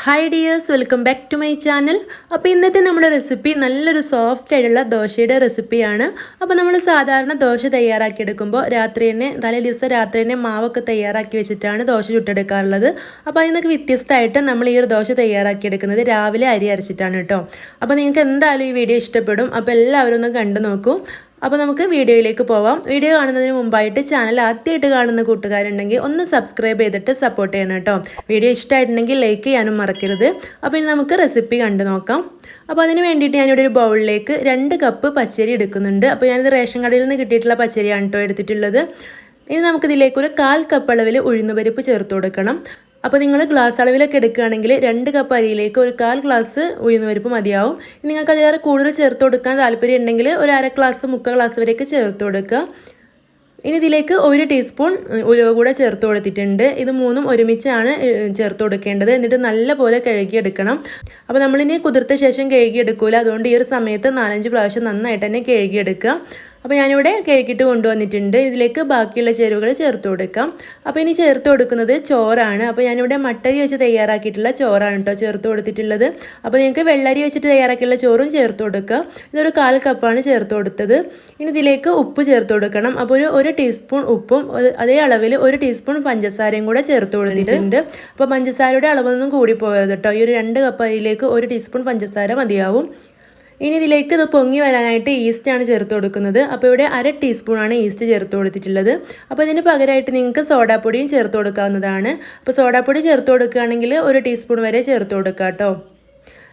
Hi dears, welcome back to my channel. അപ്പോൾ ഇന്നത്തെ നമ്മുടെ റെസിപ്പി നല്ലൊരു സോഫ്റ്റ് ആയിട്ടുള്ള ദോശയുടെ റെസിപ്പിയാണ്. അപ്പോൾ നമ്മൾ സാധാരണ ദോശ തയ്യാറാക്കിയെടുക്കുമ്പോൾ തലേ ദിവസം രാത്രി തന്നെ മാവൊക്കെ തയ്യാറാക്കി വെച്ചിട്ടാണ് ദോശ ചുട്ടെടുക്കാറുള്ളത്. അപ്പോൾ അതിൽ നിന്നൊക്കെ വ്യത്യസ്തമായിട്ട് നമ്മൾ ഈ ഒരു ദോശ തയ്യാറാക്കിയെടുക്കുന്നത് രാവിലെ അരി അരച്ചിട്ടാണ് കേട്ടോ. അപ്പോൾ നിങ്ങൾക്ക് എന്തായാലും ഈ വീഡിയോ ഇഷ്ടപ്പെടും. അപ്പോൾ എല്ലാവരും ഒന്ന് കണ്ടു നോക്കൂ. അപ്പോൾ നമുക്ക് വീഡിയോയിലേക്ക് പോവാം. വീഡിയോ കാണുന്നതിന് മുമ്പായിട്ട് ചാനൽ ആദ്യമായിട്ട് കാണുന്ന കൂട്ടുകാരുണ്ടെങ്കിൽ ഒന്ന് സബ്സ്ക്രൈബ് ചെയ്തിട്ട് സപ്പോർട്ട് ചെയ്യണം കേട്ടോ. വീഡിയോ ഇഷ്ടമായിട്ടുണ്ടെങ്കിൽ ലൈക്ക് ചെയ്യാനും മറക്കരുത്. അപ്പോൾ ഇനി നമുക്ക് റെസിപ്പി കണ്ടു നോക്കാം. അപ്പോൾ അതിന് വേണ്ടിയിട്ട് ഞാനിവിടെ ഒരു ബൗളിലേക്ക് 2 കപ്പ് പച്ചരി എടുക്കുന്നുണ്ട്. അപ്പോൾ ഞാനിത് റേഷൻ കടയിൽ നിന്ന് കിട്ടിയിട്ടുള്ള പച്ചരിയാണ് കേട്ടോ എടുത്തിട്ടുള്ളത്. ഇനി നമുക്കിതിലേക്ക് ഒരു 1/4 കപ്പ് അളവിൽ ഉഴുന്നുപരിപ്പ് ചേർത്ത് കൊടുക്കണം. അപ്പോൾ നിങ്ങൾ ഗ്ലാസ് അളവിലൊക്കെ എടുക്കുകയാണെങ്കിൽ 2 കപ്പ് അരിയിലേക്ക് ഒരു 1/4 ഗ്ലാസ് ഉഴുന്നുപരിപ്പ് മതിയാവും. നിങ്ങൾക്ക് അതിലേറെ കൂടുതൽ ചേർത്ത് കൊടുക്കാൻ താല്പര്യം ഉണ്ടെങ്കിൽ ഒരു 1/2 ഗ്ലാസ് 3/4 ഗ്ലാസ് വരെയൊക്കെ ചേർത്ത് കൊടുക്കുക. ഇനി ഇതിലേക്ക് 1 ടീസ്പൂൺ ഉലുവ കൂടെ ചേർത്ത് കൊടുത്തിട്ടുണ്ട്. ഇത് മൂന്നും ഒരുമിച്ചാണ് ചേർത്ത് കൊടുക്കേണ്ടത്. എന്നിട്ട് നല്ലപോലെ കഴുകിയെടുക്കണം. അപ്പോൾ നമ്മളിനി കുതിർത്ത ശേഷം കഴുകിയെടുക്കില്ല. അതുകൊണ്ട് ഈ ഒരു സമയത്ത് 4-5 പ്രാവശ്യം നന്നായിട്ട് തന്നെ കഴുകിയെടുക്കുക. അപ്പോൾ ഞാനിവിടെ കഴുകിയിട്ട് കൊണ്ടുവന്നിട്ടുണ്ട്. ഇതിലേക്ക് ബാക്കിയുള്ള ചേരുവകൾ ചേർത്ത് കൊടുക്കാം. അപ്പോൾ ഇനി ചേർത്ത് കൊടുക്കുന്നത് ചോറാണ്. അപ്പോൾ ഞാനിവിടെ മട്ടരി വെച്ച് തയ്യാറാക്കിയിട്ടുള്ള ചോറാണ് കേട്ടോ ചേർത്ത് കൊടുത്തിട്ടുള്ളത്. അപ്പോൾ നിങ്ങൾക്ക് വെള്ളരി വെച്ചിട്ട് തയ്യാറാക്കിയുള്ള ചോറും ചേർത്ത് കൊടുക്കുക. ഇതൊരു 1/4 കപ്പാണ് ചേർത്ത് കൊടുത്തത്. ഇനി ഇതിലേക്ക് ഉപ്പ് ചേർത്ത് കൊടുക്കണം. അപ്പോൾ ഒരു ടീസ്പൂൺ ഉപ്പും അതേ അളവിൽ 1 ടീസ്പൂൺ പഞ്ചസാരയും കൂടെ ചേർത്ത് കൊടുത്തിട്ടുണ്ട്. അപ്പോൾ പഞ്ചസാരയുടെ അളവൊന്നും കൂടി പോകരുത് കേട്ടോ. ഈ ഒരു 2 കപ്പ് അരിയിലേക്ക് 1 ടീസ്പൂൺ പഞ്ചസാര മതിയാവും. ഇനി ഇതിലേക്ക് ഇത് പൊങ്ങി വരാനായിട്ട് ഈസ്റ്റാണ് ചേർത്ത് കൊടുക്കുന്നത്. അപ്പോൾ ഇവിടെ 1/2 ടീസ്പൂണാണ് ഈസ്റ്റ് ചേർത്ത് കൊടുത്തിട്ടുള്ളത്. അപ്പോൾ ഇതിന് പകരമായിട്ട് നിങ്ങൾക്ക് സോഡാപ്പൊടിയും ചേർത്ത് കൊടുക്കാവുന്നതാണ്. അപ്പോൾ സോഡാപ്പൊടി ചേർത്ത് കൊടുക്കുകയാണെങ്കിൽ 1 ടീസ്പൂൺ വരെ ചേർത്ത് കൊടുക്കാം കേട്ടോ.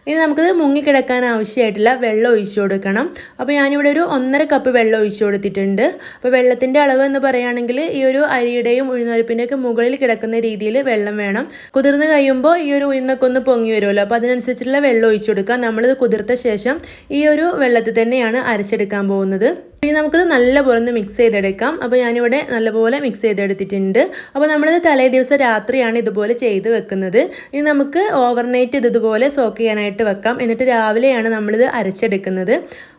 ഇനി നമുക്കിത് മുങ്ങിക്കിടക്കാൻ ആവശ്യമായിട്ടുള്ള വെള്ളം ഒഴിച്ചു കൊടുക്കണം. അപ്പോൾ ഞാനിവിടെ ഒരു 1.5 കപ്പ് വെള്ളം ഒഴിച്ചു കൊടുത്തിട്ടുണ്ട്. അപ്പോൾ വെള്ളത്തിൻ്റെ അളവ് എന്ന് പറയുകയാണെങ്കിൽ ഈ ഒരു അരിയുടെയും ഉഴുന്നുപരിപ്പിൻ്റെയൊക്കെ മുകളിൽ കിടക്കുന്ന രീതിയിൽ വെള്ളം വേണം. കുതിർന്ന് കഴിയുമ്പോൾ ഈ ഒരു ഉഴുന്നൊക്കെ ഒന്ന് പൊങ്ങി വരുമല്ലോ. അപ്പോൾ അതിനനുസരിച്ചുള്ള വെള്ളം ഒഴിച്ചു കൊടുക്കുക. നമ്മളിത് കുതിർത്ത ശേഷം ഈ ഒരു വെള്ളത്തിൽ തന്നെയാണ് അരച്ചെടുക്കാൻ പോകുന്നത്. ഇനി നമുക്കിത് നല്ലപോലെ ഒന്ന് മിക്സ് ചെയ്തെടുക്കാം. അപ്പോൾ ഞാനിവിടെ നല്ലപോലെ മിക്സ് ചെയ്തെടുത്തിട്ടുണ്ട്. അപ്പോൾ നമ്മളിത് തലേ ദിവസം രാത്രിയാണ് ഇതുപോലെ ചെയ്ത് വെക്കുന്നത്. ഇനി നമുക്ക് ഓവർനൈറ്റ് ഇതുപോലെ സോക്ക് ചെയ്യാനായിട്ട് വെക്കാം. എന്നിട്ട് രാവിലെയാണ് നമ്മളിത് അരച്ചെടുക്കുന്നത്.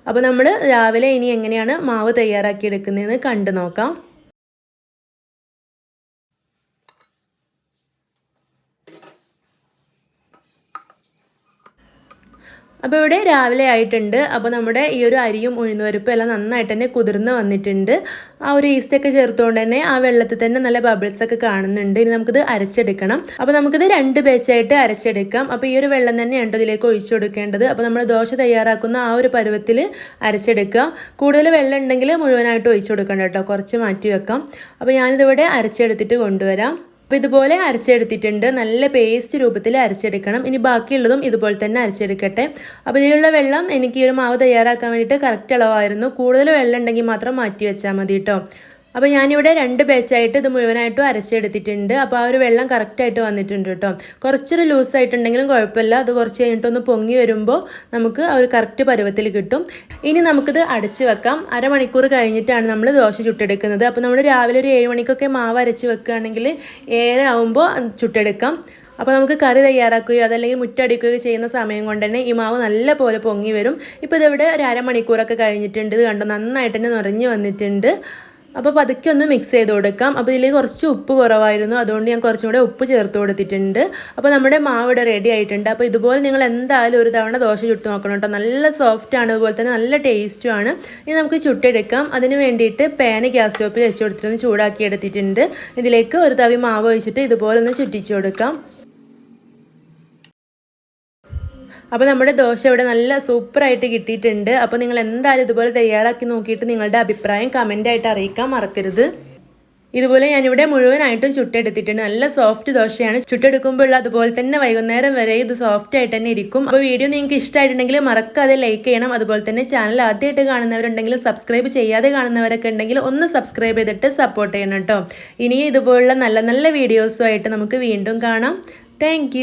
അപ്പോൾ നമ്മൾ രാവിലെ ഇനി എങ്ങനെയാണ് മാവ് തയ്യാറാക്കിയെടുക്കുന്നതെന്ന് കണ്ടു നോക്കാം. അപ്പോൾ ഇവിടെ രാവിലെ ആയിട്ടുണ്ട്. അപ്പോൾ നമ്മുടെ ഈ ഒരു അരിയും ഉഴുന്നുപരിപ്പും എല്ലാം നന്നായിട്ട് തന്നെ കുതിർന്ന് വന്നിട്ടുണ്ട്. ആ ഒരു ഈസ്റ്റൊക്കെ ചേർത്തുകൊണ്ട് തന്നെ ആ വെള്ളത്തിൽ തന്നെ നല്ല ബബിൾസൊക്കെ കാണുന്നുണ്ട്. ഇനി നമുക്കിത് അരച്ചെടുക്കണം. അപ്പോൾ നമുക്കിത് 2 ബാച്ചായിട്ട് അരച്ചെടുക്കാം. അപ്പോൾ ഈ ഒരു വെള്ളം തന്നെയാണ് ഇതിലേക്ക് ഒഴിച്ചു കൊടുക്കേണ്ടത്. അപ്പോൾ നമ്മൾ ദോശ തയ്യാറാക്കുന്ന ആ ഒരു പരുവത്തിൽ അരച്ചെടുക്കുക. കൂടുതൽ വെള്ളം ഉണ്ടെങ്കിൽ മുഴുവനായിട്ട് ഒഴിച്ചു കൊടുക്കണം കേട്ടോ. കുറച്ച് മാറ്റി വെക്കാം. അപ്പോൾ ഞാനിതിവിടെ അരച്ചെടുത്തിട്ട് കൊണ്ടുവരാം. അപ്പോൾ ഇതുപോലെ അരച്ചെടുത്തിട്ടുണ്ട്. നല്ല പേസ്റ്റ് രൂപത്തിൽ അരച്ചെടുക്കണം. ഇനി ബാക്കിയുള്ളതും ഇതുപോലെ തന്നെ അരച്ചെടുക്കട്ടെ. അപ്പോൾ ഇതിലുള്ള വെള്ളം എനിക്ക് ഈ ഒരു മാവ് തയ്യാറാക്കാൻ വേണ്ടിയിട്ട് കറക്റ്റ് അളവായിരുന്നു. കൂടുതൽ വെള്ളം ഉണ്ടെങ്കിൽ മാത്രം മാറ്റി വെച്ചാൽ മതി കേട്ടോ. അപ്പോൾ ഞാനിവിടെ 2 ബാച്ചായിട്ട് ഇത് മുഴുവനായിട്ടും അരച്ചെടുത്തിട്ടുണ്ട്. അപ്പോൾ ആ ഒരു വെള്ളം കറക്റ്റായിട്ട് വന്നിട്ടുണ്ട് കേട്ടോ. കുറച്ചൊരു ലൂസായിട്ടുണ്ടെങ്കിലും കുഴപ്പമില്ല. അത് കുറച്ച് കഴിഞ്ഞിട്ടൊന്ന് പൊങ്ങി വരുമ്പോൾ നമുക്ക് ആ ഒരു കറക്റ്റ് പരുവത്തിൽ കിട്ടും. ഇനി നമുക്കിത് അടച്ച് വെക്കാം. അരമണിക്കൂർ കഴിഞ്ഞിട്ടാണ് നമ്മൾ ദോശ ചുട്ടെടുക്കുന്നത്. അപ്പോൾ നമ്മൾ രാവിലെ ഒരു 7 മണിക്കൊക്കെ മാവ് അരച്ച് വെക്കുകയാണെങ്കിൽ 7 ആകുമ്പോൾ ചുട്ടെടുക്കാം. അപ്പോൾ നമുക്ക് കറി തയ്യാറാക്കുകയോ അതല്ലെങ്കിൽ മുറ്റടിക്കുകയോ ചെയ്യുന്ന സമയം കൊണ്ട് തന്നെ ഈ മാവ് നല്ല പോലെ പൊങ്ങി വരും. ഇപ്പോൾ ഇതിവിടെ ഒരു അരമണിക്കൂറൊക്കെ കഴിഞ്ഞിട്ടുണ്ട്. ഇത് കണ്ടോ, നന്നായിട്ട് തന്നെ നിറഞ്ഞു വന്നിട്ടുണ്ട്. അപ്പോൾ പതുക്കെ ഒന്ന് മിക്സ് ചെയ്ത് കൊടുക്കാം. അപ്പോൾ ഇതിലേക്ക് കുറച്ച് ഉപ്പ് കുറവായിരുന്നു. അതുകൊണ്ട് ഞാൻ കുറച്ചും കൂടെ ഉപ്പ് ചേർത്ത് കൊടുത്തിട്ടുണ്ട്. അപ്പോൾ നമ്മുടെ മാവ് ഇവിടെ റെഡി ആയിട്ടുണ്ട്. അപ്പോൾ ഇതുപോലെ നിങ്ങൾ എന്തായാലും ഒരു തവണ ദോശ ചുട്ട് നോക്കണം കേട്ടോ. നല്ല സോഫ്റ്റാണ്, അതുപോലെ തന്നെ നല്ല ടേസ്റ്റുമാണ്. ഇനി നമുക്ക് ചുട്ടെടുക്കാം. അതിന് വേണ്ടിയിട്ട് പാന് ഗ്യാസ് സ്റ്റോപ്പിൽ വെച്ച് കൊടുത്തിട്ടൊന്ന് ചൂടാക്കി എടുത്തിട്ടുണ്ട്. ഇതിലേക്ക് ഒരു തവി മാവ് ഒഴിച്ചിട്ട് ഇതുപോലെ ഒന്ന് ചുറ്റിച്ച് കൊടുക്കാം. അപ്പോൾ നമ്മുടെ ദോശ ഇവിടെ നല്ല സൂപ്പറായിട്ട് കിട്ടിയിട്ടുണ്ട്. അപ്പോൾ നിങ്ങൾ എന്തായാലും ഇതുപോലെ തയ്യാറാക്കി നോക്കിയിട്ട് നിങ്ങളുടെ അഭിപ്രായം കമൻ്റായിട്ട് അറിയിക്കാൻ മറക്കരുത്. ഇതുപോലെ ഞാനിവിടെ മുഴുവനായിട്ടും ചുട്ടെടുത്തിട്ടുണ്ട്. നല്ല സോഫ്റ്റ് ദോശയാണ്. ചുട്ടെടുക്കുമ്പോൾ അതുപോലെ തന്നെ വൈകുന്നേരം വരെ ഇത് സോഫ്റ്റ് ആയിട്ട് തന്നെ ഇരിക്കും. അപ്പോൾ വീഡിയോ നിങ്ങൾക്ക് ഇഷ്ടമായിട്ടുണ്ടെങ്കിൽ മറക്കാതെ ലൈക്ക് ചെയ്യണം. അതുപോലെ തന്നെ ചാനൽ ആദ്യമായിട്ട് കാണുന്നവരുണ്ടെങ്കിൽ സബ്സ്ക്രൈബ് ചെയ്യാതെ കാണുന്നവരൊക്കെ ഉണ്ടെങ്കിൽ ഒന്ന് സബ്സ്ക്രൈബ് ചെയ്തിട്ട് സപ്പോർട്ട് ചെയ്യണം കേട്ടോ. ഇനിയും ഇതുപോലുള്ള നല്ല നല്ല വീഡിയോസുമായിട്ട് നമുക്ക് വീണ്ടും കാണാം. താങ്ക്